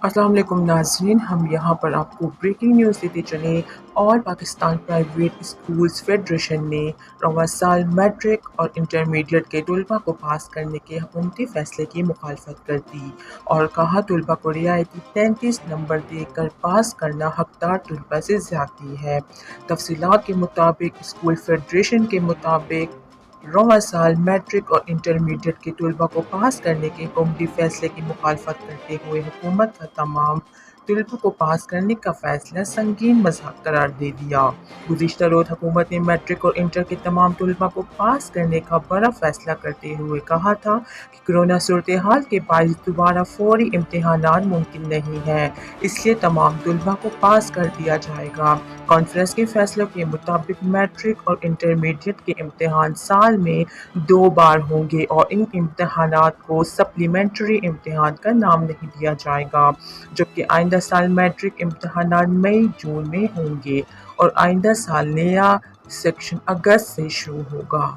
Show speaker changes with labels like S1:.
S1: السلام علیکم ناظرین، ہم یہاں پر آپ کو بریکنگ نیوز دیتے چلیں۔ اور پاکستان پرائیویٹ اسکولز فیڈریشن نے رواں سال میٹرک اور انٹرمیڈیٹ کے طلباء کو پاس کرنے کے حکومتی فیصلے کی مخالفت کر دی اور کہا طلباء کو رعایتی 33 نمبر دے کر پاس کرنا حقدار طلباء سے زیادتی ہے۔ تفصیلات کے مطابق اسکول فیڈریشن کے مطابق رواں سال میٹرک اور انٹرمیڈیٹ کے طلباء کو پاس کرنے کے حکومتی فیصلے کی مخالفت کرتے ہوئے حکومت کا تمام طلباء کو پاس کرنے کا فیصلہ سنگین مذاق قرار دے دیا۔ گزشتہ روز حکومت نے میٹرک اور انٹر کے تمام طلباء کو پاس کرنے کا بڑا فیصلہ کرتے ہوئے کہا تھا کہ کورونا صورتحال کے باعث دوبارہ فوری امتحانات ممکن نہیں ہیں، اس لیے تمام طلباء کو پاس کر دیا جائے گا۔ کانفرنس کے فیصلوں کے مطابق میٹرک اور انٹرمیڈیٹ کے امتحان سال میں 2 بار ہوں گے اور ان امتحانات کو سپلیمنٹری امتحان کا نام نہیں دیا جائے گا، جبکہ آئندہ سال میٹرک امتحانات مئی جون میں ہوں گے اور آئندہ سال نیا سیکشن اگست سے شروع ہوگا۔